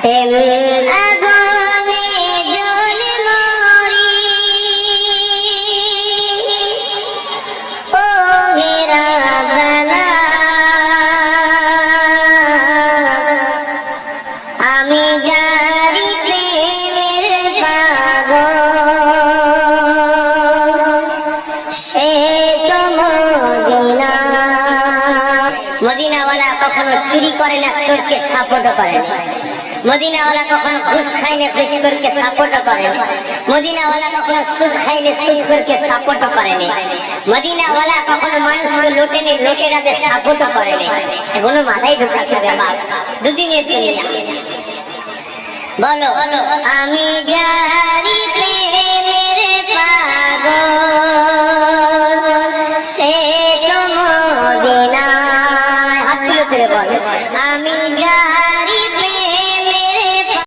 আগুনে জ্বলে মরি ও মেরা বানা, আমি জারি প্রেমের পাগল, সে তো মদিনা। মদিনাওয়ালা কখনো চুরি করে না, চোরকে সাপোর্ট করে না। মদিনাওয়ালা কখনো ঘুষ খাইলে ঘুষখোরকে সাপোর্ট করে না। মদিনাওয়ালা কখনো সুদ খাইলে সুদখোরকে সাপোর্ট করে না। মদিনাওয়ালা কখনো মানুষকে লোটেনে লোটেরাদের সাপোর্ট করে না। এগুলো মাথায় ঢোকাতে হবে বাপ, দুদিনের দুনিয়া। বলো আমি জানি